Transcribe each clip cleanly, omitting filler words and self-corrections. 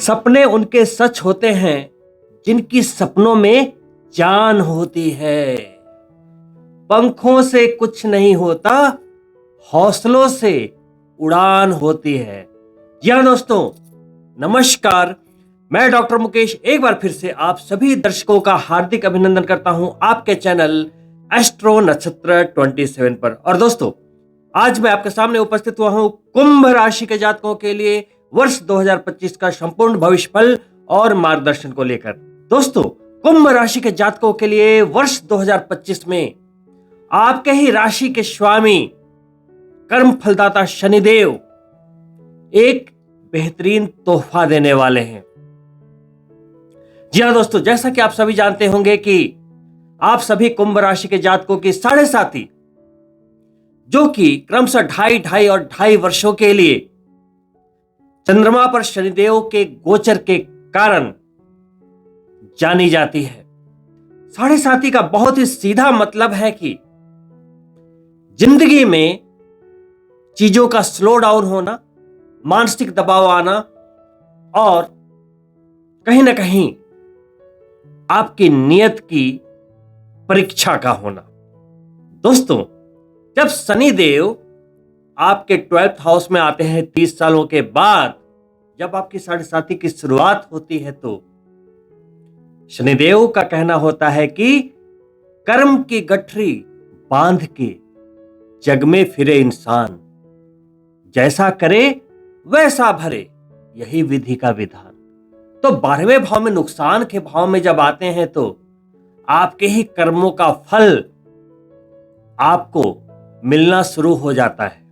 सपने उनके सच होते हैं जिनकी सपनों में जान होती है। पंखों से कुछ नहीं होता, हौसलों से उड़ान होती है। जी हाँ दोस्तों, नमस्कार। मैं डॉक्टर मुकेश एक बार फिर से आप सभी दर्शकों का हार्दिक अभिनंदन करता हूं आपके चैनल एस्ट्रो नक्षत्र 27 पर। और दोस्तों, आज मैं आपके सामने उपस्थित हुआ हूं कुंभ राशि के जातकों के लिए वर्ष 2025 का संपूर्ण भविष्य फल और मार्गदर्शन को लेकर। दोस्तों, कुंभ राशि के जातकों के लिए वर्ष 2025 में आपके ही राशि के स्वामी कर्म फलदाता शनिदेव एक बेहतरीन तोहफा देने वाले हैं। जी हाँ दोस्तों, जैसा कि आप सभी जानते होंगे कि आप सभी कुंभ राशि के जातकों की साढ़े साथी, जो कि क्रमशः 2.5 और 2.5 वर्षों के लिए चंद्रमा पर शनिदेव के गोचर के कारण जानी जाती है। साढ़े साथी का बहुत ही सीधा मतलब है कि जिंदगी में चीजों का स्लो डाउन होना, मानसिक दबाव आना और कहीं ना कहीं आपकी नियत की परीक्षा का होना। दोस्तों, जब शनिदेव आपके 12th हाउस में आते हैं 30 सालों के बाद, जब आपकी साढ़े साथी की शुरुआत होती है, तो शनिदेव का कहना होता है कि कर्म की गठरी बांध के जग में फिरे इंसान, जैसा करे वैसा भरे, यही विधि का विधान। तो 12वें भाव में नुकसान के भाव में जब आते हैं तो आपके ही कर्मों का फल आपको मिलना शुरू हो जाता है।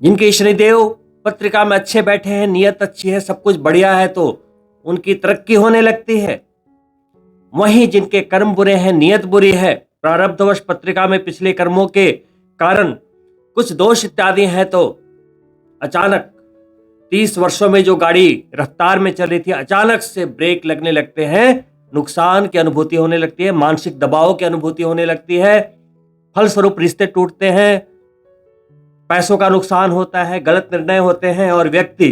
जिनके शनिदेव पत्रिका में अच्छे बैठे हैं, नियत अच्छी है, सब कुछ बढ़िया है, तो उनकी तरक्की होने लगती है। वहीं जिनके कर्म बुरे हैं, नियत बुरी है, प्रारब्धवश पत्रिका में पिछले कर्मों के कारण कुछ दोष इत्यादि हैं, तो अचानक 30 वर्षों में जो गाड़ी रफ्तार में चल रही थी, अचानक से ब्रेक लगने लगते हैं, नुकसान की अनुभूति होने लगती है, मानसिक दबाव की अनुभूति होने लगती है, फलस्वरूप रिश्ते टूटते हैं, पैसों का नुकसान होता है, गलत निर्णय होते हैं और व्यक्ति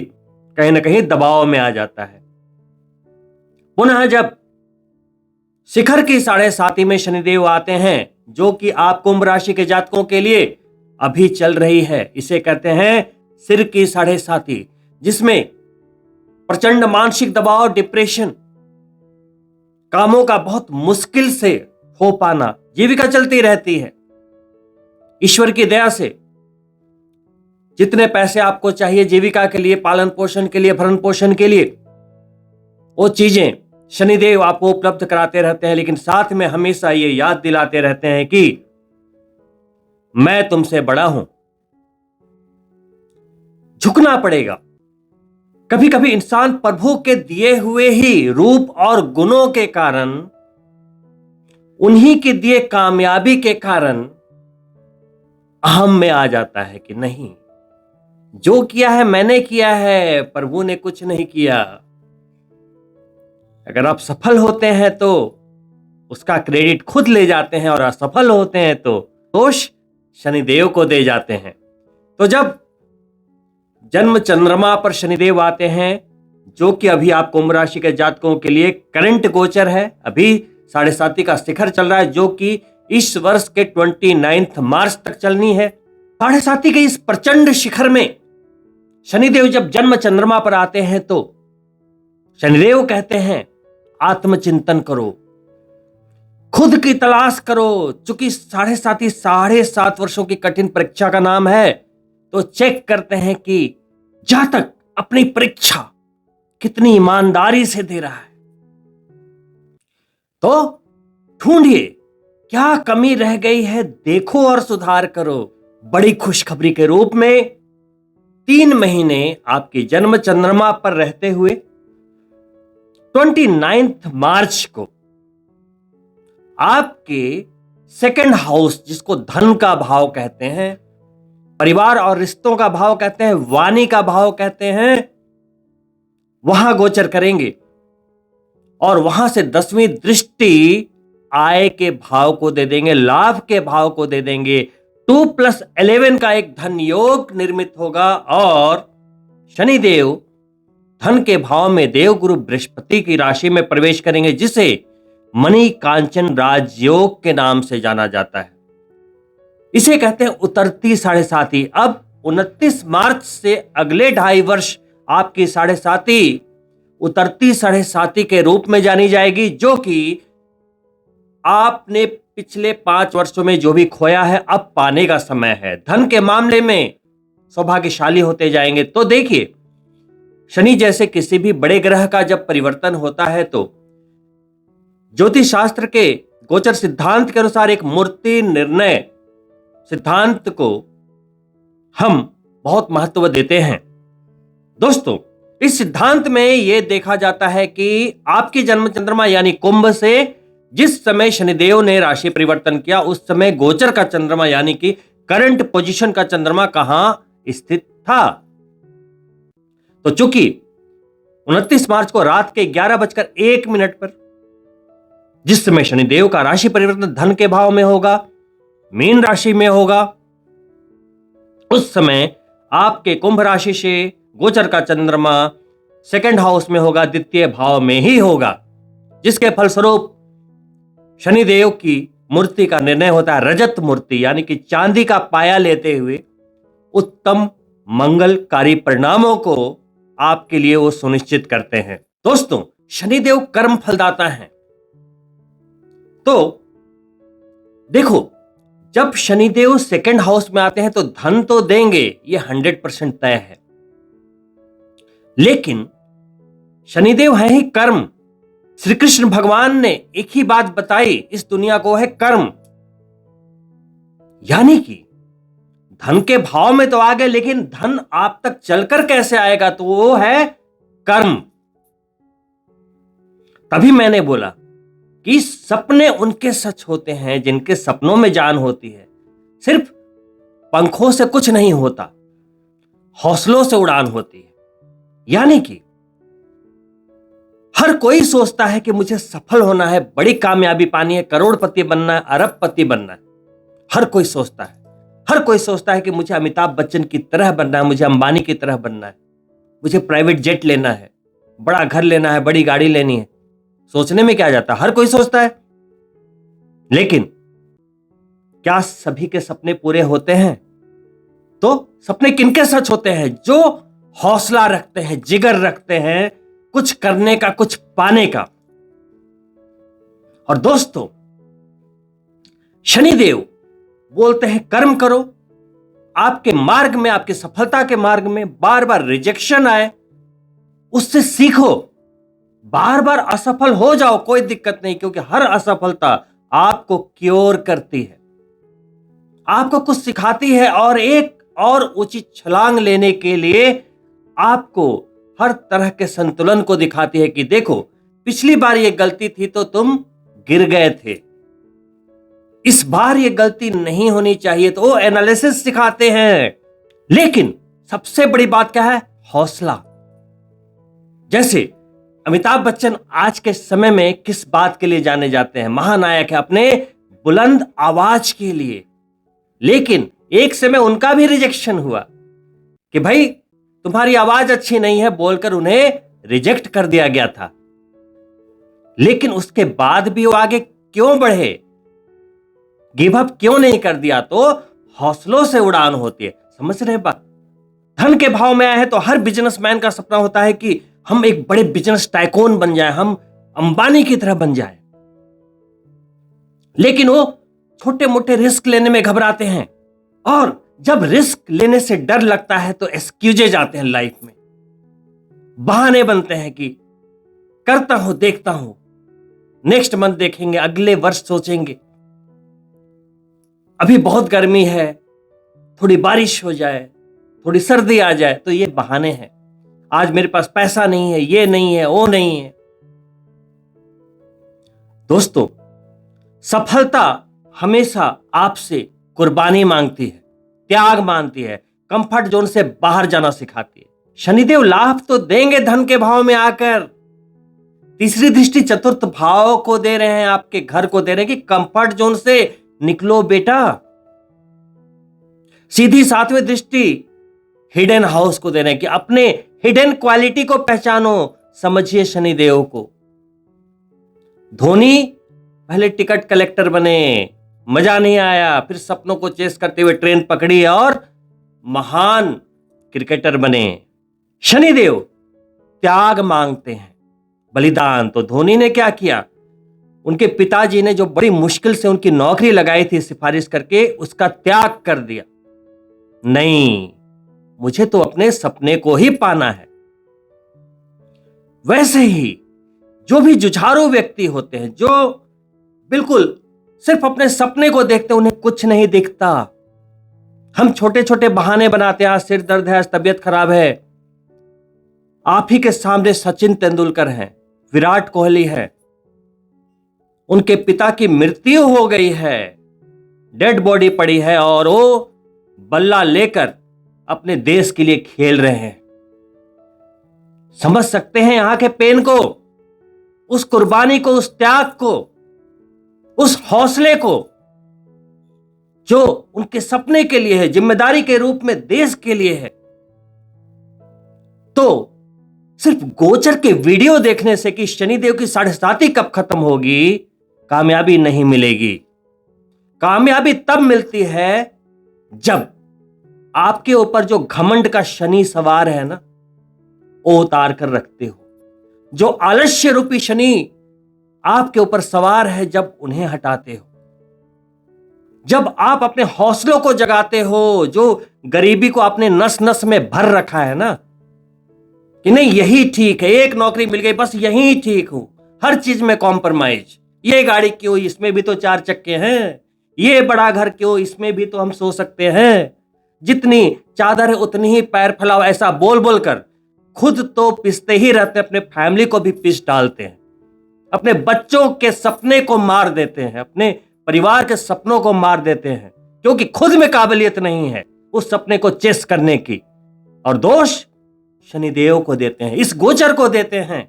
कहीं ना कहीं दबाव में आ जाता है। पुनः जब शिखर की साढ़े साथी में शनिदेव आते हैं, जो कि आप कुंभ राशि के जातकों के लिए अभी चल रही है, इसे कहते हैं सिर की साढ़े साथी, जिसमें प्रचंड मानसिक दबाव, डिप्रेशन, कामों का बहुत मुश्किल से हो पाना, जीविका चलती रहती है। ईश्वर की दया से जितने पैसे आपको चाहिए जीविका के लिए, पालन पोषण के लिए, भरण पोषण के लिए, वो चीजें शनिदेव आपको उपलब्ध कराते रहते हैं, लेकिन साथ में हमेशा ये याद दिलाते रहते हैं कि मैं तुमसे बड़ा हूं, झुकना पड़ेगा। कभी कभी इंसान प्रभु के दिए हुए ही रूप और गुणों के कारण, उन्हीं के दिए कामयाबी के कारण अहम में आ जाता है कि नहीं, जो किया है मैंने किया है, प्रभु ने कुछ नहीं किया। अगर आप सफल होते हैं तो उसका क्रेडिट खुद ले जाते हैं और असफल होते हैं तो दोष शनिदेव को दे जाते हैं। तो जब जन्म चंद्रमा पर शनिदेव आते हैं, जो कि अभी आप कुंभ राशि के जातकों के लिए करंट गोचर है, अभी साढ़े साथी का शिखर चल रहा है, जो कि इस वर्ष के 29 मार्च तक चलनी है। साढ़े साथी के इस प्रचंड शिखर में शनिदेव जब जन्म चंद्रमा पर आते हैं तो शनिदेव कहते हैं आत्मचिंतन करो, खुद की तलाश करो। चूंकि साढ़े साथी 7.5 वर्षों की कठिन परीक्षा का नाम है, तो चेक करते हैं कि जातक अपनी परीक्षा कितनी ईमानदारी से दे रहा है। तो ढूंढिए क्या कमी रह गई है, देखो और सुधार करो। बड़ी खुशखबरी के रूप में 3 महीने आपकी जन्म चंद्रमा पर रहते हुए 29 मार्च को आपके 2nd हाउस, जिसको धन का भाव कहते हैं, परिवार और रिश्तों का भाव कहते हैं, वाणी का भाव कहते हैं, वहां गोचर करेंगे और वहां से 10वीं दृष्टि आय के भाव को दे देंगे, लाभ के भाव को दे देंगे। 2+11 का एक धन योग निर्मित होगा और शनिदेव धन के भाव में देवगुरु बृहस्पति की राशि में प्रवेश करेंगे, जिसे मणि कांचन राजयोग के नाम से जाना जाता है। इसे कहते हैं उतरती साढ़े साती। अब 29 मार्च से अगले 2.5 वर्ष आपकी साढ़े साती उतरती साढ़े साती के रूप में जानी जाएगी, जो कि आपने पिछले 5 वर्षों में जो भी खोया है अब पाने का समय है। धन के मामले में सौभाग्यशाली होते जाएंगे। तो देखिए, शनि जैसे किसी भी बड़े ग्रह का जब परिवर्तन होता है तो ज्योतिष शास्त्र के गोचर सिद्धांत के अनुसार एक मूर्ति निर्णय सिद्धांत को हम बहुत महत्व देते हैं। दोस्तों, इस सिद्धांत में यह देखा जाता है कि आपकी जन्म चंद्रमा यानी कुंभ से जिस समय शनिदेव ने राशि परिवर्तन किया, उस समय गोचर का चंद्रमा यानी कि करंट पोजीशन का चंद्रमा कहां स्थित था। तो चूंकि 29 मार्च को रात के 11:01 पर जिस समय शनिदेव का राशि परिवर्तन धन के भाव में होगा, मीन राशि में होगा, उस समय आपके कुंभ राशि से गोचर का चंद्रमा सेकंड हाउस में होगा, द्वितीय भाव में ही होगा, जिसके फलस्वरूप शनिदेव की मूर्ति का निर्णय होता है रजत मूर्ति यानी कि चांदी का पाया लेते हुए उत्तम मंगलकारी परिणामों को आपके लिए वो सुनिश्चित करते हैं। दोस्तों, शनिदेव कर्म फलदाता हैं। तो देखो, जब शनिदेव सेकंड हाउस में आते हैं तो धन तो देंगे, ये 100% तय है। लेकिन शनिदेव है ही कर्म। श्री कृष्ण भगवान ने एक ही बात बताई इस दुनिया को, है कर्म। यानी कि धन के भाव में तो आ गए, लेकिन धन आप तक चलकर कैसे आएगा, तो वो है कर्म। तभी मैंने बोला कि सपने उनके सच होते हैं जिनके सपनों में जान होती है। सिर्फ पंखों से कुछ नहीं होता, हौसलों से उड़ान होती है। यानी कि हर कोई सोचता है कि मुझे सफल होना है, बड़ी कामयाबी पानी है, करोड़पति बनना है, अरबपति बनना है। हर कोई सोचता है। हर कोई सोचता है कि मुझे अमिताभ बच्चन की तरह बनना है, मुझे अंबानी की तरह बनना है, मुझे प्राइवेट जेट लेना है, बड़ा घर लेना है, बड़ी गाड़ी लेनी है। सोचने में क्या जाता है, हर कोई सोचता है। लेकिन क्या सभी के सपने पूरे होते हैं? तो सपने किनके सच होते हैं? जो हौसला रखते हैं, जिगर रखते हैं कुछ करने का, कुछ पाने का। और दोस्तों, शनिदेव बोलते हैं कर्म करो। आपके मार्ग में, आपकी सफलता के मार्ग में बार बार रिजेक्शन आए, उससे सीखो। बार बार असफल हो जाओ, कोई दिक्कत नहीं, क्योंकि हर असफलता आपको क्योर करती है, आपको कुछ सिखाती है और एक और उचित छलांग लेने के लिए आपको हर तरह के संतुलन को दिखाती है कि देखो, पिछली बार ये गलती थी तो तुम गिर गए थे, इस बार ये गलती नहीं होनी चाहिए, तो वो एनालिसिस सिखाते हैं। लेकिन सबसे बड़ी बात क्या है? हौसला। जैसे अमिताभ बच्चन आज के समय में किस बात के लिए जाने जाते हैं? महानायक है, अपने बुलंद आवाज के लिए। लेकिन एक समय उनका भी रिजेक्शन हुआ कि भाई तुम्हारी आवाज अच्छी नहीं है बोलकर उन्हें रिजेक्ट कर दिया गया था। लेकिन उसके बाद भी वो आगे क्यों बढ़े, गिव अप क्यों नहीं कर दिया? तो हौसलों से उड़ान होती है। समझ रहे बात? धन के भाव में आए हैं तो हर बिजनेसमैन का सपना होता है कि हम एक बड़े बिजनेस टाइकून बन जाए, हम अंबानी की तरह बन जाए। लेकिन वो छोटे मोटे रिस्क लेने में घबराते हैं, और जब रिस्क लेने से डर लगता है तो एक्सक्यूजेज आते हैं लाइफ में, बहाने बनते हैं कि करता हूं, देखता हूं, नेक्स्ट मंथ देखेंगे, अगले वर्ष सोचेंगे, अभी बहुत गर्मी है, थोड़ी बारिश हो जाए, थोड़ी सर्दी आ जाए। तो ये बहाने हैं। आज मेरे पास पैसा नहीं है, ये नहीं है, वो नहीं है। दोस्तों, सफलता हमेशा आपसे कुर्बानी मांगती है, त्याग मांगती है, कंफर्ट जोन से बाहर जाना सिखाती है। शनिदेव लाभ तो देंगे धन के भाव में आकर, तीसरी दृष्टि चतुर्थ भाव को दे रहे हैं, आपके घर को दे रहे हैं कि कंफर्ट जोन से निकलो बेटा। सीधी सातवीं दृष्टि हिडन हाउस को दे रहे हैं कि अपने हिडन क्वालिटी को पहचानो, समझिए शनिदेव को। धोनी पहले टिकट कलेक्टर बने, मजा नहीं आया, फिर सपनों को चेस करते हुए ट्रेन पकड़ी और महान क्रिकेटर बने। शनिदेव त्याग मांगते हैं, बलिदान। तो धोनी ने क्या किया? उनके पिताजी ने जो बड़ी मुश्किल से उनकी नौकरी लगाई थी सिफारिश करके, उसका त्याग कर दिया। नहीं, मुझे तो अपने सपने को ही पाना है। वैसे ही जो भी जुझारू व्यक्ति होते हैं, जो बिल्कुल सिर्फ अपने सपने को देखते हैं, उन्हें कुछ नहीं दिखता। हम छोटे छोटे बहाने बनाते हैं, आज सिर दर्द है, आज तबीयत खराब है। आप ही के सामने सचिन तेंदुलकर हैं, विराट कोहली है, उनके पिता की मृत्यु हो गई है, डेड बॉडी पड़ी है और वो बल्ला लेकर अपने देश के लिए खेल रहे हैं। समझ सकते हैं यहां के पेन को, उस कुर्बानी को, उस त्याग को, उस हौसले को जो उनके सपने के लिए है, जिम्मेदारी के रूप में देश के लिए है। तो सिर्फ गोचर के वीडियो देखने से कि शनिदेव की साढ़ेसाती कब खत्म होगी, कामयाबी नहीं मिलेगी। कामयाबी तब मिलती है जब आपके ऊपर जो घमंड का शनि सवार है ना, वो उतार कर रखते हो। जो आलस्य रूपी शनि आपके ऊपर सवार है, जब उन्हें हटाते हो, जब आप अपने हौसलों को जगाते हो, जो गरीबी को अपने नस नस में भर रखा है ना, कि नहीं यही ठीक है, एक नौकरी मिल गई बस यही ठीक हूं, हर चीज में कॉम्प्रोमाइज, ये गाड़ी क्यों, इसमें भी तो 4 चक्के हैं, ये बड़ा घर क्यों, इसमें भी तो हम सो सकते हैं, जितनी चादर है उतनी ही पैर फैलाओ, ऐसा बोल बोल कर खुद तो पिसते ही रहते, अपने फैमिली को भी पिस डालते हैं, अपने बच्चों के सपने को मार देते हैं, अपने परिवार के सपनों को मार देते हैं, क्योंकि खुद में काबिलियत नहीं है उस सपने को चेस करने की। और दोष शनिदेव को देते हैं, इस गोचर को देते हैं।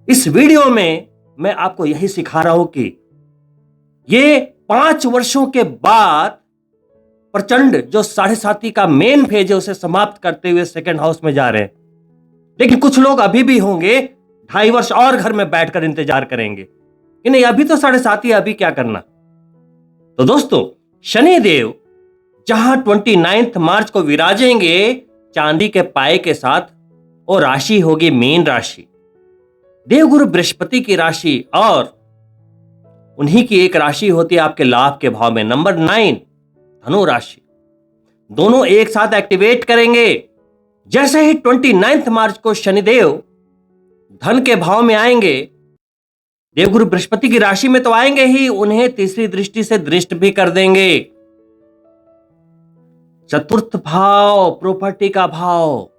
इस वीडियो में मैं आपको यही सिखा रहा हूं कि ये 5 वर्षों के बाद प्रचंड जो साढ़ेसाती का मेन फेज है उसे समाप्त करते हुए सेकंड हाउस में जा रहे हैं। लेकिन कुछ लोग अभी भी होंगे 2.5 वर्ष और घर में बैठकर इंतजार करेंगे कि नहीं अभी तो साढ़ेसाती, अभी क्या करना। तो दोस्तों, शनिदेव जहां 29 मार्च को विराजेंगे चांदी के पाए के साथ, वो राशि होगी मीन राशि, देवगुरु बृहस्पति की राशि, और उन्हीं की एक राशि होती है आपके लाभ के भाव में, नंबर 9 धनु राशि। दोनों एक साथ एक्टिवेट करेंगे। जैसे ही 29 मार्च को शनिदेव धन के भाव में आएंगे, देवगुरु बृहस्पति की राशि में तो आएंगे ही, उन्हें तीसरी दृष्टि से दृष्ट भी कर देंगे। चतुर्थ भाव, प्रॉपर्टी का भाव,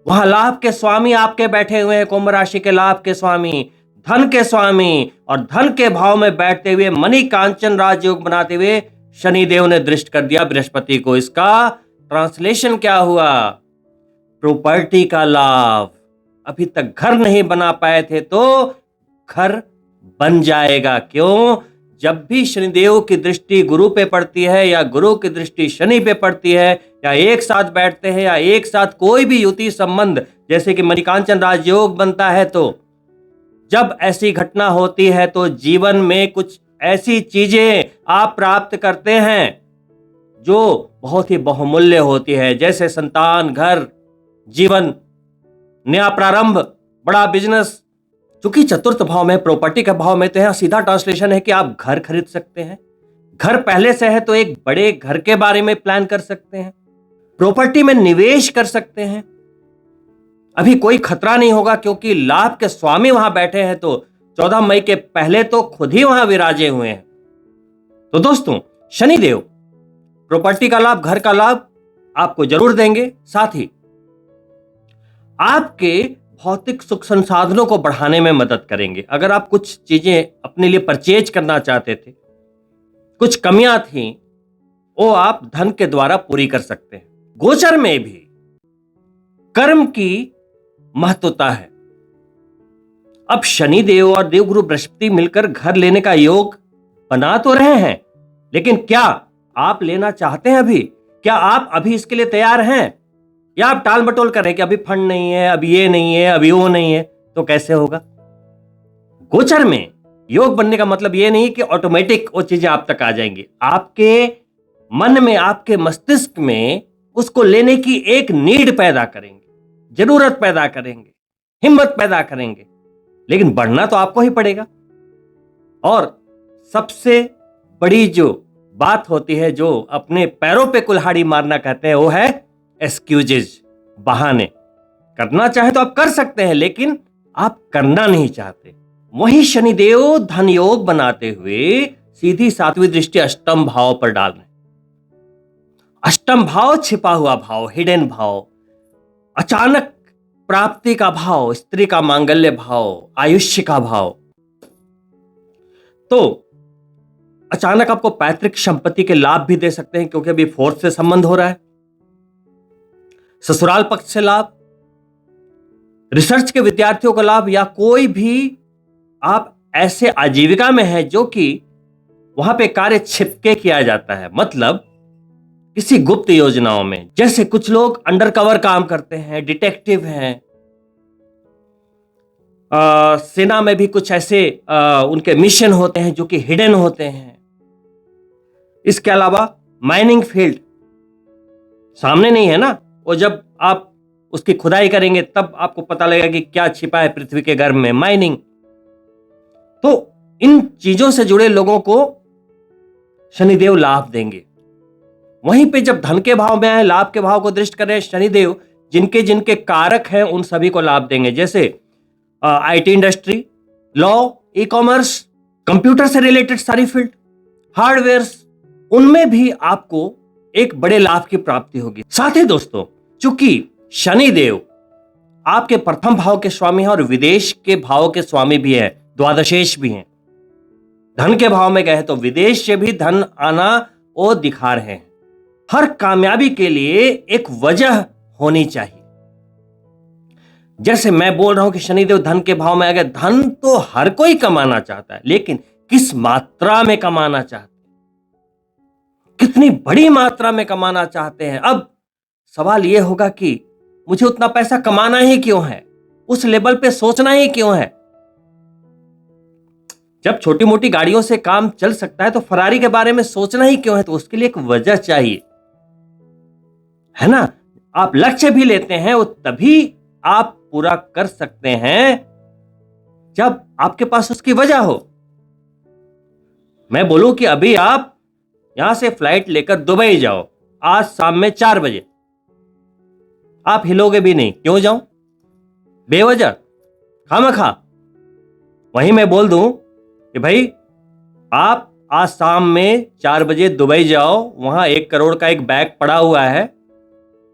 वहां लाभ के स्वामी आपके बैठे हुए हैं, कुंभ राशि के लाभ के स्वामी, धन के स्वामी, और धन के भाव में बैठते हुए मणि कांचन राजयोग बनाते हुए शनिदेव ने दृष्ट कर दिया बृहस्पति को। इसका ट्रांसलेशन क्या हुआ? प्रॉपर्टी का लाभ। अभी तक घर नहीं बना पाए थे तो घर बन जाएगा। क्यों? जब भी शनिदेव की दृष्टि गुरु पे पड़ती है या गुरु की दृष्टि शनि पे पड़ती है, या एक साथ बैठते हैं या एक साथ कोई भी युति संबंध जैसे कि मणिकांचन राजयोग बनता है, तो जब ऐसी घटना होती है तो जीवन में कुछ ऐसी चीजें आप प्राप्त करते हैं जो बहुत ही बहुमूल्य होती है, जैसे संतान, घर, जीवन, नया प्रारंभ, बड़ा बिजनेस। क्योंकि चतुर्थ भाव में, प्रॉपर्टी के भाव में, तो यहां सीधा ट्रांसलेशन है कि आप घर खरीद सकते हैं। घर पहले से है तो एक बड़े घर के बारे में प्लान कर सकते हैं, प्रॉपर्टी में निवेश कर सकते हैं। अभी कोई खतरा नहीं होगा क्योंकि लाभ के स्वामी वहां बैठे हैं, तो 14 मई के पहले तो खुद ही वहां विराजे हुए हैं। तो दोस्तों, शनिदेव प्रॉपर्टी का लाभ, घर का लाभ आपको जरूर देंगे। साथ ही आपके भौतिक सुख संसाधनों को बढ़ाने में मदद करेंगे। अगर आप कुछ चीजें अपने लिए परचेज करना चाहते थे, कुछ कमियां थी, वो आप धन के द्वारा पूरी कर सकते हैं। गोचर में भी कर्म की महत्वता है। अब शनिदेव और देवगुरु बृहस्पति मिलकर घर लेने का योग बना तो रहे हैं, लेकिन क्या आप लेना चाहते हैं? अभी क्या आप अभी इसके लिए तैयार हैं? या आप टाल मटोल कर रहे हैं कि अभी फंड नहीं है, अभी ये नहीं है, अभी वो नहीं है, तो कैसे होगा? गोचर में योग बनने का मतलब ये नहीं कि ऑटोमेटिक वो चीजें आप तक आ जाएंगी। आपके मन में, आपके मस्तिष्क में उसको लेने की एक नीड पैदा करेंगे, जरूरत पैदा करेंगे, हिम्मत पैदा करेंगे, लेकिन बढ़ना तो आपको ही पड़ेगा। और सबसे बड़ी जो बात होती है, जो अपने पैरों पे कुल्हाड़ी मारना कहते हैं, वो है एक्सक्यूजेज, बहाने। करना चाहे तो आप कर सकते हैं, लेकिन आप करना नहीं चाहते। वही शनिदेव धन योग बनाते हुए सीधी सातवीं दृष्टि अष्टम भाव पर डाल रहे। अष्टम भाव छिपा हुआ भाव, हिडन भाव, अचानक प्राप्ति का भाव, स्त्री का मांगल्य भाव, आयुष्य का भाव। तो अचानक आपको पैतृक संपत्ति के लाभ भी दे सकते हैं, क्योंकि अभी फोर्थ से संबंध हो रहा है। ससुराल पक्ष से लाभ, रिसर्च के विद्यार्थियों का लाभ, या कोई भी आप ऐसे आजीविका में है जो कि वहां पे कार्य छिपके किया जाता है, मतलब किसी गुप्त योजनाओं में। जैसे कुछ लोग अंडर कवर काम करते हैं, डिटेक्टिव हैं, सेना में भी कुछ ऐसे उनके मिशन होते हैं जो कि हिडन होते हैं। इसके अलावा माइनिंग फील्ड सामने नहीं है ना, और जब आप उसकी खुदाई करेंगे तब आपको पता लगेगा कि क्या छिपा है पृथ्वी के गर्भ में, माइनिंग। तो इन चीजों से जुड़े लोगों को शनिदेव लाभ देंगे। वहीं पे जब धन के भाव में है, लाभ के भाव को दृष्ट कर रहे हैं शनिदेव, जिनके जिनके कारक हैं उन सभी को लाभ देंगे। जैसे IT industry, law, e commerce, computer से रिलेटेड सारी फील्ड, हार्डवेयर, उनमें भी आपको एक बड़े लाभ की प्राप्ति होगी। साथ ही दोस्तों, चूंकि शनिदेव आपके प्रथम भाव के स्वामी हैं और विदेश के भाव के स्वामी भी हैं, द्वादशेश भी हैं। धन के भाव में गए तो विदेश से भी धन आना वो दिखा रहे हैं। हर कामयाबी के लिए एक वजह होनी चाहिए। जैसे मैं बोल रहा हूं कि शनिदेव धन के भाव में आ गए, धन तो हर कोई कमाना चाहता है, लेकिन किस मात्रा में कमाना चाहते हैं, कितनी बड़ी मात्रा में कमाना चाहते हैं। अब सवाल यह होगा कि मुझे उतना पैसा कमाना ही क्यों है, उस लेवल पे सोचना ही क्यों है। जब छोटी मोटी गाड़ियों से काम चल सकता है तो फरारी के बारे में सोचना ही क्यों है। तो उसके लिए एक वजह चाहिए, है ना। आप लक्ष्य भी लेते हैं, वो तभी आप पूरा कर सकते हैं जब आपके पास उसकी वजह हो। मैं बोलूं कि अभी आप यहां से फ्लाइट लेकर दुबई जाओ, आज शाम में 4 बजे, आप हिलोगे भी नहीं। क्यों जाऊं? बेवजह, खामखा। वहीं मैं बोल दूं कि भाई आप आज शाम में 4 बजे दुबई जाओ, वहां 1 करोड़ का एक बैग पड़ा हुआ है,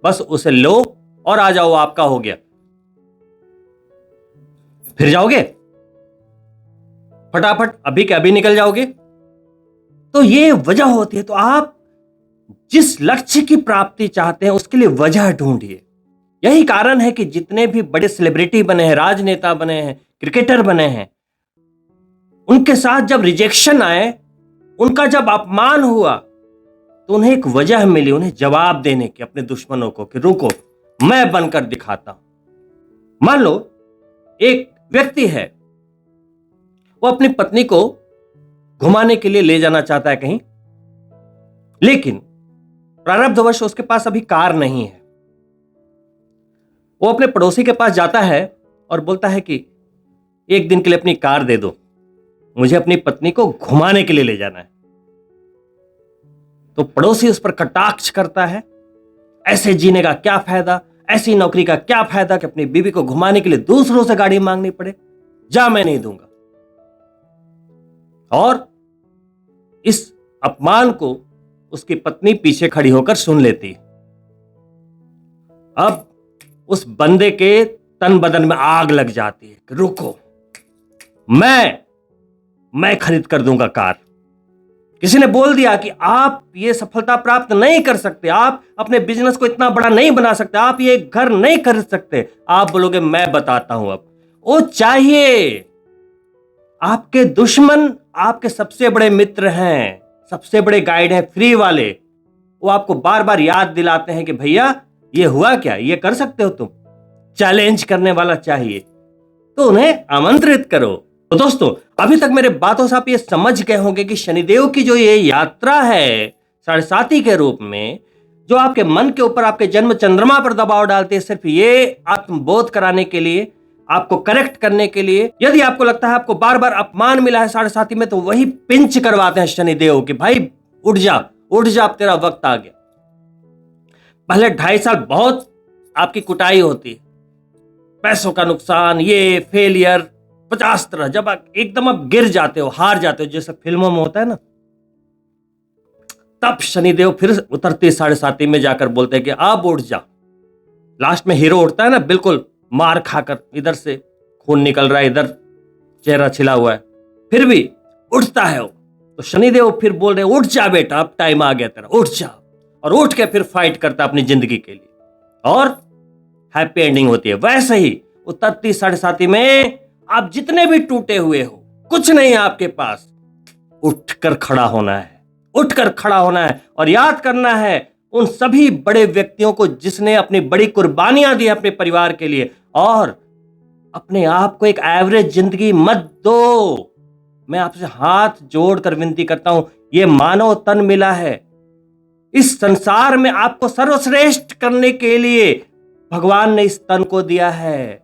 बस उसे लो और आ जाओ, आपका हो गया। फिर जाओगे फटाफट, अभी के अभी निकल जाओगे। तो ये वजह होती है। तो आप जिस लक्ष्य की प्राप्ति चाहते हैं उसके लिए वजह ढूंढिए। यही कारण है कि जितने भी बड़े सेलिब्रिटी बने हैं, राजनेता बने हैं, क्रिकेटर बने हैं, उनके साथ जब रिजेक्शन आए, उनका जब अपमान हुआ, तो उन्हें एक वजह मिली, उन्हें जवाब देने की अपने दुश्मनों को, कि रुको मैं बनकर दिखाता हूं। मान लो एक व्यक्ति है, वो अपनी पत्नी को घुमाने के लिए ले जाना चाहता है कहीं, लेकिन प्रारब्धवश उसके पास अभी कार नहीं है। वो अपने पड़ोसी के पास जाता है और बोलता है कि 1 दिन के लिए अपनी कार दे दो, मुझे अपनी पत्नी को घुमाने के लिए ले जाना है। तो पड़ोसी उस पर कटाक्ष करता है, ऐसे जीने का क्या फायदा, ऐसी नौकरी का क्या फायदा कि अपनी बीवी को घुमाने के लिए दूसरों से गाड़ी मांगनी पड़े, जा मैं नहीं दूंगा। और इस अपमान को उसकी पत्नी पीछे खड़ी होकर सुन लेती है। अब उस बंदे के तन बदन में आग लग जाती है कि रुको, मैं खरीद कर दूंगा कार। किसी ने बोल दिया कि आप ये सफलता प्राप्त नहीं कर सकते, आप अपने बिजनेस को इतना बड़ा नहीं बना सकते, आप ये घर नहीं खरीद सकते। आप बोलोगे मैं बताता हूं। अब वो चाहिए, आपके दुश्मन आपके सबसे बड़े मित्र हैं, सबसे बड़े गाइड हैं, फ्री वाले। वो आपको बार बार याद दिलाते हैं कि भैया ये हुआ क्या, ये कर सकते हो तुम? चैलेंज करने वाला चाहिए, तो उन्हें आमंत्रित करो। तो दोस्तों, अभी तक मेरे बातों से आप ये समझ गए होंगे कि शनिदेव की जो ये यात्रा है साढ़े साथी के रूप में, जो आपके मन के ऊपर, आपके जन्म चंद्रमा पर दबाव डालते हैं, सिर्फ ये आत्मबोध कराने के लिए, आपको करेक्ट करने के लिए। यदि आपको लगता है आपको बार बार अपमान मिला है साढ़े साथी में, तो वही पिंच करवाते हैं शनिदेव कि भाई उठ जा, उठ जा, अब तेरा वक्त आ गया। पहले 2.5 साल बहुत आपकी कुटाई होती है, पैसों का नुकसान, ये फेलियर, 50 तरह। जब एकदम आप गिर जाते हो, हार जाते हो, जैसे फिल्मों में होता है ना, तब शनिदेव फिर उतरते साढ़े साथी में जाकर बोलते हैं कि अब उठ जा। लास्ट में हीरो उठता है ना, बिल्कुल मार खाकर, इधर से खून निकल रहा है, इधर चेहरा छिला हुआ है, फिर भी उठता है वो। तो शनिदेव फिर बोल रहे उठ जा बेटा, अब टाइम आ गया तेरा, उठ जा। और उठ के फिर फाइट करता अपनी जिंदगी के लिए, और हैप्पी एंडिंग होती है। वैसे ही उतरती साढ़े साथी में आप जितने भी टूटे हुए हो, कुछ नहीं है आपके पास, उठकर खड़ा होना है, उठकर खड़ा होना है और याद करना है उन सभी बड़े व्यक्तियों को जिसने अपनी बड़ी कुर्बानियां दी अपने परिवार के लिए। और अपने आप को एक एवरेज जिंदगी मत दो। मैं आपसे हाथ जोड़कर विनती करता हूं, यह मानव तन मिला है, इस संसार में आपको सर्वश्रेष्ठ करने के लिए भगवान ने इस तन को दिया है।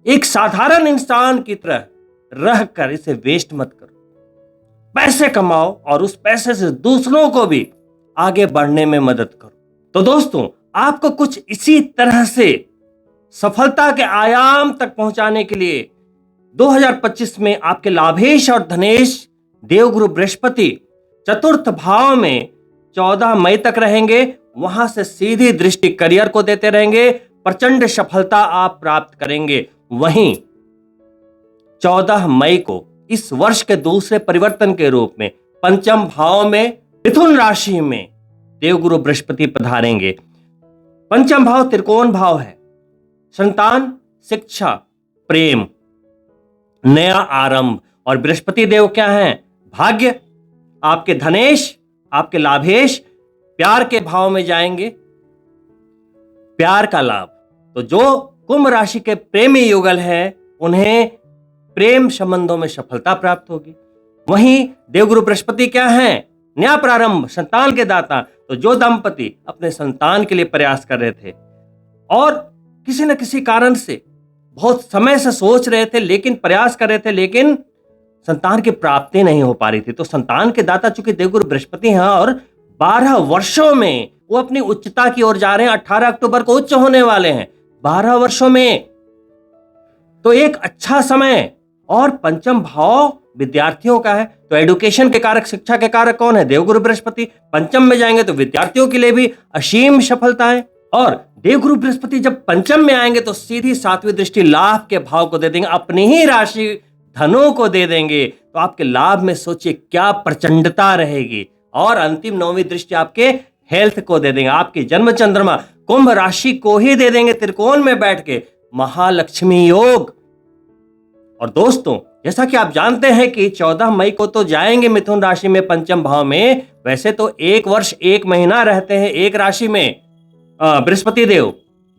एक साधारण इंसान की तरह रहकर इसे वेस्ट मत करो। पैसे कमाओ और उस पैसे से दूसरों को भी आगे बढ़ने में मदद करो। तो दोस्तों, आपको कुछ इसी तरह से सफलता के आयाम तक पहुंचाने के लिए 2025 में आपके लाभेश और धनेश देवगुरु बृहस्पति चतुर्थ भाव में 14 मई तक रहेंगे। वहां से सीधी दृष्टि करियर को देते रहेंगे, प्रचंड सफलता आप प्राप्त करेंगे। वहीं 14 मई को इस वर्ष के दूसरे परिवर्तन के रूप में पंचम भाव में मिथुन राशि में देवगुरु बृहस्पति पधारेंगे। पंचम भाव त्रिकोण भाव है, संतान, शिक्षा, प्रेम, नया आरंभ। और बृहस्पति देव क्या हैं? भाग्य, आपके धनेश, आपके लाभेश, प्यार के भाव में जाएंगे, प्यार का लाभ। तो जो कुंभ राशि के प्रेमी युगल हैं, उन्हें प्रेम संबंधों में सफलता प्राप्त होगी। वहीं देवगुरु बृहस्पति क्या हैं? नया प्रारंभ, संतान के दाता। तो जो दंपति अपने संतान के लिए प्रयास कर रहे थे और किसी न किसी कारण से बहुत समय से सोच रहे थे, लेकिन प्रयास कर रहे थे, लेकिन संतान की प्राप्ति नहीं हो पा रही थी, तो संतान के दाता चूंकि देवगुरु बृहस्पति हैं और 12 वर्षों में वो अपनी उच्चता की ओर जा रहे हैं। 18 अक्टूबर को उच्च होने वाले हैं, 12 वर्षों में, तो एक अच्छा समय। और पंचम भाव विद्यार्थियों का है, तो एजुकेशन के कारक, शिक्षा के कारक कौन है? देवगुरु बृहस्पति। पंचम में जाएंगे तो विद्यार्थियों के लिए भी असीम सफलताएं। और देवगुरु बृहस्पति जब पंचम में आएंगे तो सीधी 7वीं दृष्टि लाभ के भाव को दे देंगे, अपनी ही राशि धनों को दे देंगे। तो आपके लाभ में सोचिए क्या प्रचंडता रहेगी। और अंतिम 9वीं दृष्टि आपके हेल्थ को दे देंगे, आपके जन्म चंद्रमा कुंभ राशि को ही दे देंगे त्रिकोण में बैठ के, महालक्ष्मी योग। और दोस्तों, जैसा कि आप जानते हैं कि 14 मई को तो जाएंगे मिथुन राशि में पंचम भाव में। वैसे तो 1 वर्ष 1 महीना रहते हैं एक राशि में बृहस्पति देव।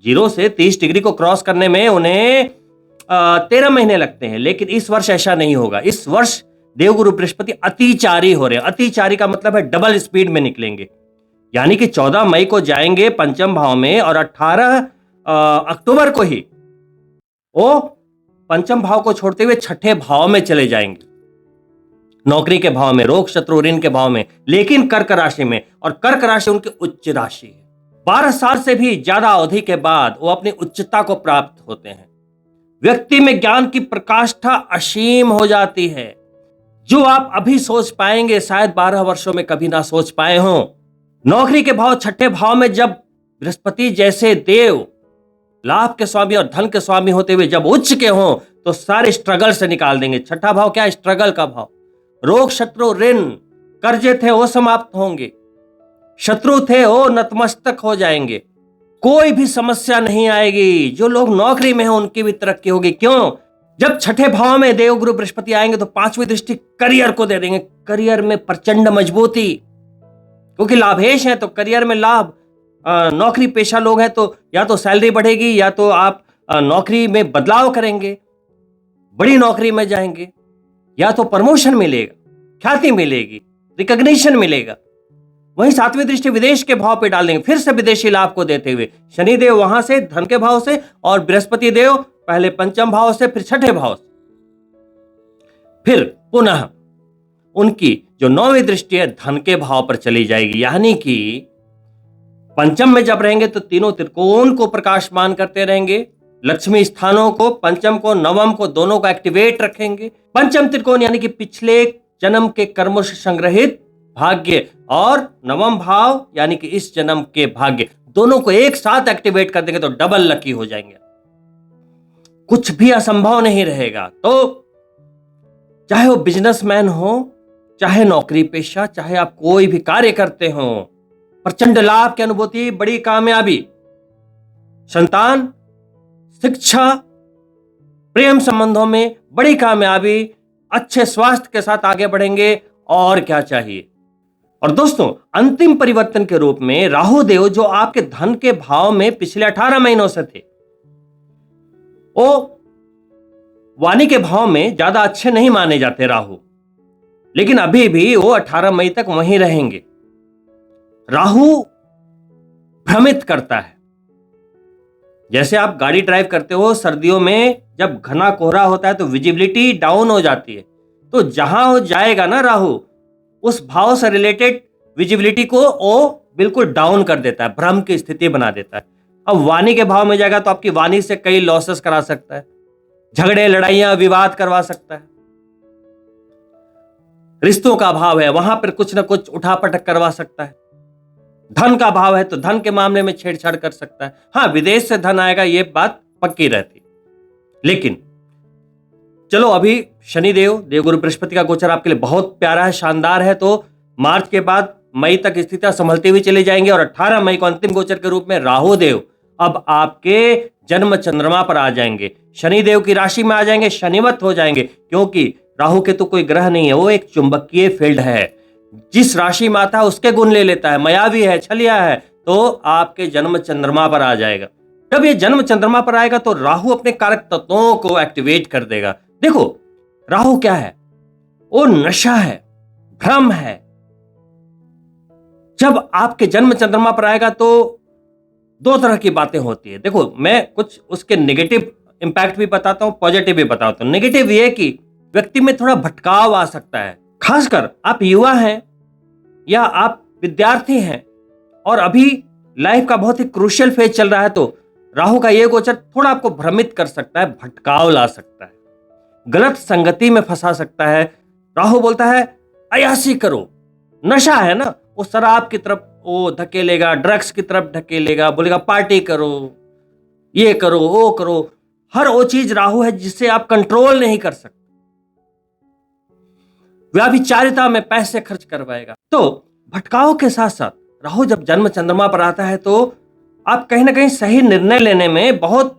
0 से 30 डिग्री को क्रॉस करने में उन्हें 13 महीने लगते हैं, लेकिन इस वर्ष ऐसा नहीं होगा। इस वर्ष देवगुरु बृहस्पति अतिचारी हो रहे हैं। अतिचारी का मतलब है डबल स्पीड में निकलेंगे, यानी कि 14 मई को जाएंगे पंचम भाव में और 18 अक्टूबर को ही वो पंचम भाव को छोड़ते हुए छठे भाव में चले जाएंगे, नौकरी के भाव में, रोग शत्रु ऋण के भाव में, लेकिन कर्क राशि में। और कर्क राशि उनकी उच्च राशि है। 12 साल से भी ज्यादा अवधि के बाद वो अपनी उच्चता को प्राप्त होते हैं। व्यक्ति में ज्ञान की प्रकाष्ठा असीम हो जाती है। जो आप अभी सोच पाएंगे शायद 12 वर्षों में कभी ना सोच पाए हों। नौकरी के भाव छठे भाव में जब बृहस्पति जैसे देव लाभ के स्वामी और धन के स्वामी होते हुए जब उच्च के हों तो सारे स्ट्रगल से निकाल देंगे। छठा भाव क्या है? स्ट्रगल का भाव। रोग शत्रु ऋण कर्जे थे वो समाप्त होंगे, शत्रु थे वो नतमस्तक हो जाएंगे, कोई भी समस्या नहीं आएगी। जो लोग नौकरी में हैं उनकी भी तरक्की होगी। क्यों? जब छठे भाव में देवगुरु बृहस्पति आएंगे तो 5वीं दृष्टि करियर को दे देंगे। करियर में प्रचंड मजबूती, क्योंकि लाभेश है तो करियर में लाभ, नौकरी पेशा लोग हैं तो या तो सैलरी बढ़ेगी या तो आप नौकरी में बदलाव करेंगे, बड़ी नौकरी में जाएंगे, या तो प्रमोशन मिलेगा, ख्याति मिलेगी, रिकॉग्निशन मिलेगा। वहीं सातवीं दृष्टि विदेश के भाव पे डाल देंगे, फिर से विदेशी लाभ को देते हुए शनिदेव वहां से धन के भाव से और बृहस्पति देव पहले पंचम भाव से फिर छठे भाव से, फिर पुनः उनकी जो नौवीं दृष्टि है धन के भाव पर चली जाएगी। यानी कि पंचम में जब रहेंगे तो तीनों त्रिकोण को प्रकाशमान करते रहेंगे, लक्ष्मी स्थानों को, पंचम को, नवम को, दोनों को एक्टिवेट रखेंगे। पंचम त्रिकोण यानी कि पिछले जन्म के कर्मों से संग्रहित भाग्य और नवम भाव यानी कि इस जन्म के भाग्य, दोनों को एक साथ एक्टिवेट कर देंगे तो डबल लकी हो जाएंगे, कुछ भी असंभव नहीं रहेगा। तो चाहे वो बिजनेसमैन हो, चाहे नौकरी पेशा, चाहे आप कोई भी कार्य करते हो, प्रचंड लाभ की अनुभूति, बड़ी कामयाबी, संतान, शिक्षा, प्रेम संबंधों में बड़ी कामयाबी, अच्छे स्वास्थ्य के साथ आगे बढ़ेंगे, और क्या चाहिए। और दोस्तों अंतिम परिवर्तन के रूप में राहु देव जो आपके धन के भाव में पिछले 18 महीनों से थे, वो वाणी के भाव में ज्यादा अच्छे नहीं माने जाते राहु, लेकिन अभी भी वो 18 मई तक वहीं रहेंगे। राहु भ्रमित करता है। जैसे आप गाड़ी ड्राइव करते हो, सर्दियों में जब घना कोहरा होता है तो विजिबिलिटी डाउन हो जाती है, तो जहां वो जाएगा ना राहु, उस भाव से रिलेटेड विजिबिलिटी को वो बिल्कुल डाउन कर देता है, भ्रम की स्थिति बना देता है। अब वाणी के भाव में जाएगा तो आपकी वाणी से कई लॉसेस करा सकता है, झगड़े, लड़ाइयां, विवाद करवा सकता है। रिश्तों का भाव है, वहां पर कुछ ना कुछ उठापटक करवा सकता है। धन का भाव है तो धन के मामले में छेड़छाड़ कर सकता है। हाँ, विदेश से धन आएगा, ये बात पक्की रहती। लेकिन चलो अभी शनिदेव, देवगुरु बृहस्पति का गोचर आपके लिए बहुत प्यारा है, शानदार है। तो मार्च के बाद मई तक स्थितियां संभलती हुई चली जाएंगी और 18 मई को अंतिम गोचर के रूप में राहु देव अब आपके जन्म चंद्रमा पर आ जाएंगे, शनिदेव की राशि में आ जाएंगे, शनिवत हो जाएंगे, क्योंकि राहु के तो कोई ग्रह नहीं है, वो एक चुंबकीय फील्ड है। जिस राशि में आता है उसके गुण ले लेता है, मायावी है, छलिया है, तो आपके जन्म चंद्रमा पर आ जाएगा। जब ये जन्म चंद्रमा पर आएगा तो राहु अपने कारक तत्वों को एक्टिवेट कर देगा। देखो राहु क्या है, वो नशा है, भ्रम है। जब आपके जन्म चंद्रमा पर आएगा तो दो तरह की बातें होती है। देखो मैं कुछ उसके नेगेटिव इंपैक्ट भी बताता हूं, पॉजिटिव भी बताता हूं। नेगेटिव ये कि व्यक्ति में थोड़ा भटकाव आ सकता है, खासकर आप युवा हैं या आप विद्यार्थी हैं और अभी लाइफ का बहुत ही क्रूशियल फेज चल रहा है, तो राहु का ये गोचर थोड़ा आपको भ्रमित कर सकता है, भटकाव ला सकता है, गलत संगति में फंसा सकता है। राहु बोलता है अयासी करो, नशा है ना, वो शराब की तरफ वो धकेलेगा, ड्रग्स की तरफ ढकेलेगा, बोलेगा पार्टी करो, ये करो, वो करो। हर वो चीज राहु है जिससे आप कंट्रोल नहीं कर सकते। व्याभिचारिता में पैसे खर्च करवाएगा। तो भटकाव के साथ साथ राहु जब जन्म चंद्रमा पर आता है तो आप कहीं ना कहीं सही निर्णय लेने में बहुत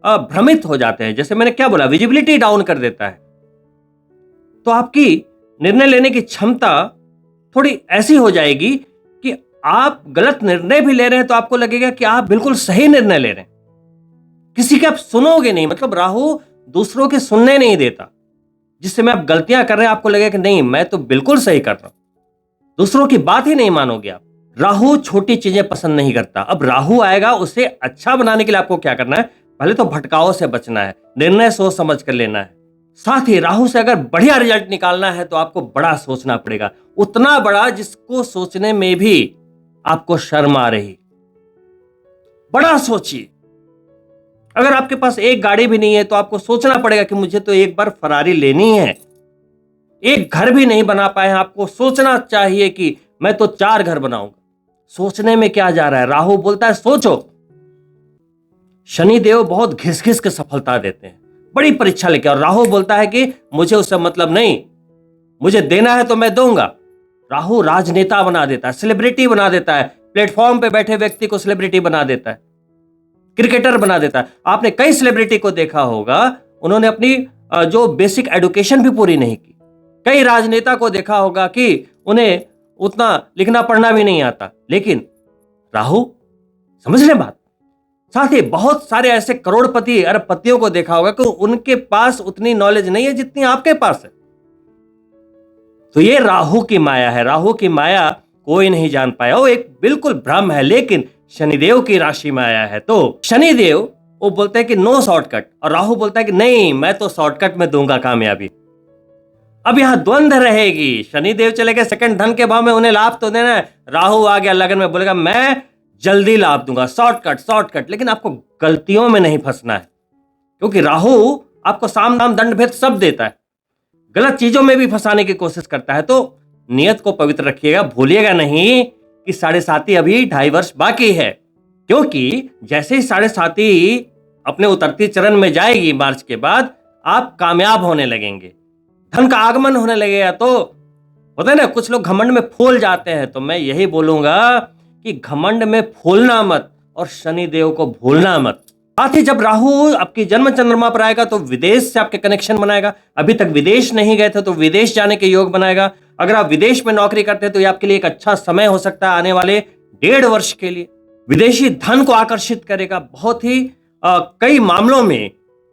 भ्रमित हो जाते हैं। जैसे मैंने क्या बोला, विजिबिलिटी डाउन कर देता है, तो आपकी निर्णय लेने की क्षमता थोड़ी ऐसी हो जाएगी कि आप गलत निर्णय भी ले रहे हैं तो आपको लगेगा कि आप बिल्कुल सही निर्णय ले रहे हैं, किसी के आप सुनोगे नहीं। मतलब राहु दूसरों के सुनने नहीं देता, जिससे में आप गलतियां कर रहे हैं आपको लगेगा कि नहीं मैं तो बिल्कुल सही कर रहा हूं, दूसरों की बात ही नहीं मानोगे आप। राहु छोटी चीजें पसंद नहीं करता। अब राहु आएगा, उसे अच्छा बनाने के लिए आपको क्या करना है, पहले तो भटकाव से बचना है, निर्णय सोच समझ कर लेना है। साथ ही राहु से अगर बढ़िया रिजल्ट निकालना है तो आपको बड़ा सोचना पड़ेगा, उतना बड़ा जिसको सोचने में भी आपको शर्म आ रही। बड़ा सोचिए। अगर आपके पास एक गाड़ी भी नहीं है तो आपको सोचना पड़ेगा कि मुझे तो एक बार फरारी लेनी है। एक घर भी नहीं बना पाए हैं, आपको सोचना चाहिए कि मैं तो 4 घर बनाऊंगा। सोचने में क्या जा रहा है, राहु बोलता है सोचो। शनिदेव बहुत घिस घिस के सफलता देते हैं, बड़ी परीक्षा लेके, और राहु बोलता है कि मुझे उससे मतलब नहीं, मुझे देना है तो मैं दूंगा। राहु राजनेता बना देता है, सेलिब्रिटी बना देता है, प्लेटफॉर्म पे बैठे व्यक्ति को सेलिब्रिटी बना देता है, क्रिकेटर बना देता है। आपने कई सेलिब्रिटी को देखा होगा, उन्होंने अपनी जो बेसिक एजुकेशन भी पूरी नहीं की। कई राजनेता को देखा होगा कि उन्हें उतना लिखना पढ़ना भी नहीं आता, लेकिन राहु समझ रहे बात। साथ ही बहुत सारे ऐसे करोड़पति अरबपतियों को देखा होगा कि उनके पास उतनी नॉलेज नहीं है जितनी आपके पास है। तो ये राहु की माया है। राहु की माया कोई नहीं जान पाया, वो एक बिल्कुल भ्रम है, लेकिन शनिदेव की राशि में आया है। तो शनिदेव वो बोलते हैं कि नो शॉर्टकट, और राहु बोलता है कि नहीं, मैं तो शॉर्टकट में दूंगा कामयाबी। अब यहां द्वंद्व रहेगी। शनिदेव चले गए सेकंड धन के भाव में, उन्हें लाभ तो देना है। राहु आ गया लगन में, बोलेगा मैं जल्दी लाभ दूंगा, शॉर्टकट शॉर्टकट। लेकिन आपको गलतियों में नहीं फंसना है, क्योंकि राहु आपको साम दाम दंड भेद सब देता है, गलत चीजों में भी फंसाने की कोशिश करता है। तो नियत को पवित्र रखिएगा, भूलिएगा नहीं कि 7.5 अभी 2.5 वर्ष बाकी है, क्योंकि जैसे ही 7.5 अपने उतरती चरण में जाएगी मार्च के बाद, आप कामयाब होने लगेंगे, धन का आगमन होने लगेगा। तो होता है ना, कुछ लोग घमंड में फूल जाते हैं, तो मैं यही बोलूंगा कि घमंड में फूलना मत और शनिदेव को भूलना मत। साथ ही जब राहु आपकी जन्म चंद्रमा पर आएगा तो विदेश से आपके कनेक्शन बनाएगा। अभी तक विदेश नहीं गए थे तो विदेश जाने के योग बनाएगा। अगर आप विदेश में नौकरी करते हैं तो ये आपके लिए एक अच्छा समय हो सकता है आने वाले 1.5 वर्ष के लिए। विदेशी धन को आकर्षित करेगा। बहुत ही कई मामलों में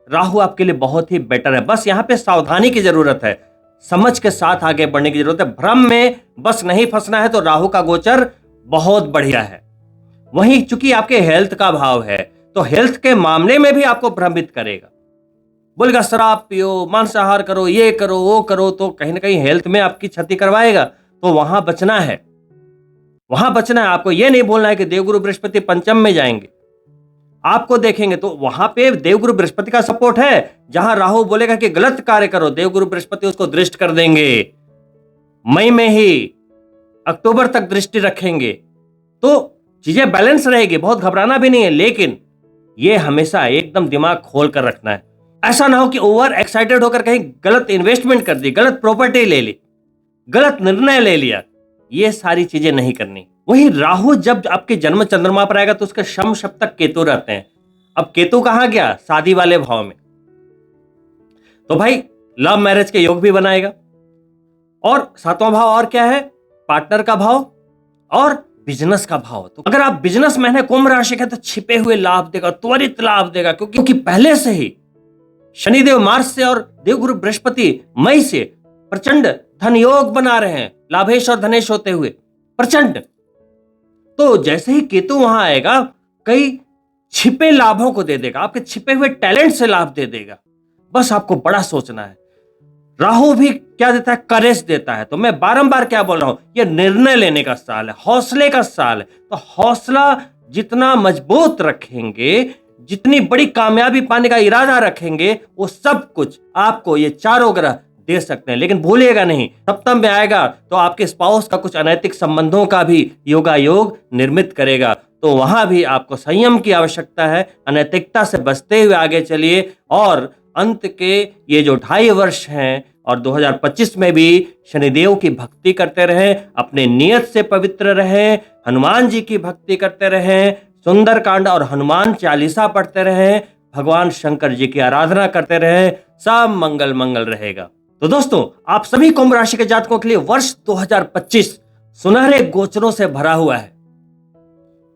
राहु आपके लिए बहुत ही बेटर है। बस यहाँ पे सावधानी की जरूरत है, समझ के साथ आगे बढ़ने की जरूरत है। भ्रम में बस नहीं फंसना है। तो राहु का गोचर बहुत बढ़िया है। वहीं चूंकि आपके हेल्थ का भाव है, तो हेल्थ के मामले में भी आपको भ्रमित करेगा। बोलेगा शराब पियो, मांसाहार करो, ये करो, वो करो, तो कहीं ना कहीं हेल्थ में आपकी क्षति करवाएगा। तो वहां बचना है, वहां बचना है। आपको यह नहीं बोलना है कि देवगुरु बृहस्पति पंचम में जाएंगे, आपको देखेंगे तो वहां पे देवगुरु बृहस्पति का सपोर्ट है। जहां राहु बोलेगा कि गलत कार्य करो, देवगुरु बृहस्पति उसको दृष्ट कर देंगे। मई में ही अक्टूबर तक दृष्टि रखेंगे, तो चीजें बैलेंस रहेगी, बहुत घबराना भी नहीं है। लेकिन ये हमेशा एकदम दिमाग खोल कर रखना है। ऐसा ना हो कि ओवर एक्साइटेड होकर कहीं गलत इन्वेस्टमेंट कर दी, गलत प्रॉपर्टी ले ली, गलत निर्णय ले लिया। ये सारी चीजें नहीं करनी। वही राहु जब आपके जन्म चंद्रमा पर आएगा तो उसके शम सप्तक केतु रहते हैं। अब केतु कहां गया? शादी वाले भाव में। तो भाई लव मैरिज के योग भी बनाएगा। और 7वां भाव और क्या है? पार्टनर का भाव और बिजनेस का भाव। तो अगर आप बिजनेस मैन है, कुंभ राशि का, तो छिपे हुए लाभ देगा, त्वरित लाभ देगा, क्योंकि पहले से ही शनिदेव मार्च से और देवगुरु बृहस्पति मई से प्रचंड धन योग बना रहे हैं, लाभेश और धनेश होते हुए प्रचंड। तो जैसे ही केतु वहां आएगा, कई छिपे लाभों को दे देगा, आपके छिपे हुए टैलेंट से लाभ दे देगा। बस आपको बड़ा सोचना है। राहु भी क्या देता है? करेज देता है। तो मैं बारंबार क्या बोल रहा हूं, यह निर्णय लेने का साल है, हौसले का साल है। तो हौसला जितना मजबूत रखेंगे, जितनी बड़ी कामयाबी पाने का इरादा रखेंगे, वो सब कुछ आपको ये चारों ग्रह दे सकते हैं। लेकिन भूलिएगा नहीं, सप्तम में आएगा तो आपके स्पाउस का कुछ अनैतिक संबंधों का भी योगायोग निर्मित करेगा। तो वहां भी आपको संयम की आवश्यकता है। अनैतिकता से बचते हुए आगे चलिए, और अंत के ये जो 2.5 वर्ष हैं और 2025 में भी शनिदेव की भक्ति करते रहें, अपने नियत से पवित्र रहें, हनुमान जी की भक्ति करते रहें, सुंदरकांड और हनुमान चालीसा पढ़ते रहें, भगवान शंकर जी की आराधना करते रहें, सब मंगल मंगल रहेगा। तो दोस्तों, आप सभी कुंभ राशि के जातकों के लिए वर्ष 2025 सुनहरे गोचरों से भरा हुआ है।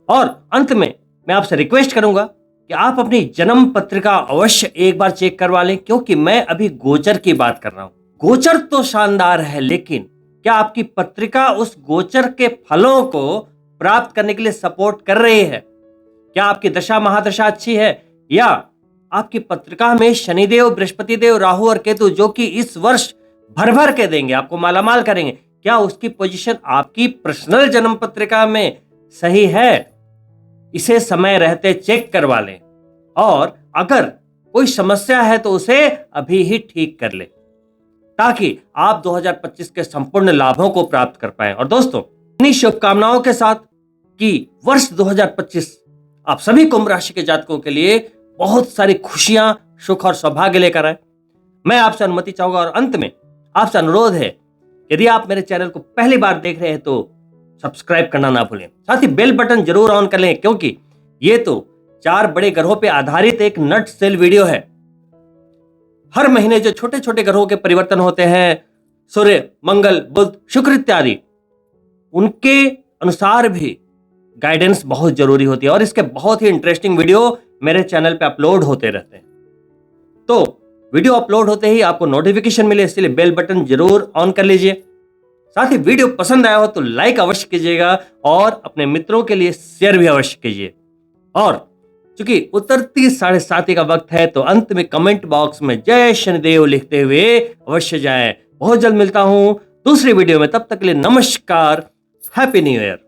और अंत में मैं आपसे रिक्वेस्ट करूंगा कि आप अपनी जन्म पत्रिका अवश्य एक बार चेक करवा लें, क्योंकि मैं अभी गोचर की बात कर रहा हूं। गोचर तो शानदार है, लेकिन क्या आपकी पत्रिका उस गोचर के फलों को प्राप्त करने के लिए सपोर्ट कर रही है? क्या आपकी दशा महादशा अच्छी है, या आपकी पत्रिका में शनिदेव, बृहस्पति देव, राहु और केतु, जो कि इस वर्ष भर भर के देंगे, आपको मालामाल करेंगे, क्या उसकी पोजीशन आपकी पर्सनल जन्म पत्रिका में सही है? इसे समय रहते चेक करवा लें, और अगर कोई समस्या है तो उसे अभी ही ठीक कर ले, ताकि आप 2025 के संपूर्ण लाभों को प्राप्त कर पाएं। और दोस्तों, इन्हीं शुभकामनाओं के साथ कि वर्ष 2025 आप सभी कुंभ राशि के जातकों के लिए बहुत सारी खुशियां, सुख और सौभाग्य लेकर आए, मैं आपसे अनुमति चाहूंगा। और अंत में आपसे अनुरोध है, यदि आप मेरे चैनल को पहली बार देख रहे हैं तो सब्सक्राइब करना ना भूलें, साथ ही बेल बटन जरूर ऑन कर लें, क्योंकि ये तो 4 बड़े ग्रहों पे आधारित एक नट सेल वीडियो है। हर महीने जो छोटे छोटे ग्रहों के परिवर्तन होते हैं, सूर्य, मंगल, बुध, शुक्र इत्यादि, उनके अनुसार भी गाइडेंस बहुत जरूरी होती है और इसके बहुत ही इंटरेस्टिंग वीडियो मेरे चैनल पे अपलोड होते रहते हैं। तो वीडियो अपलोड होते ही आपको नोटिफिकेशन मिले, इसलिए बेल बटन जरूर ऑन कर लीजिए। साथ ही वीडियो पसंद आया हो तो लाइक अवश्य कीजिएगा और अपने मित्रों के लिए शेयर भी अवश्य कीजिए। और चूंकि उतरती 7:30 का वक्त है तो अंत में कमेंट बॉक्स में जय शनिदेव लिखते हुए अवश्य जाएं। बहुत जल्द मिलता हूं दूसरी वीडियो में, तब तक के लिए नमस्कार, हैप्पी न्यू ईयर।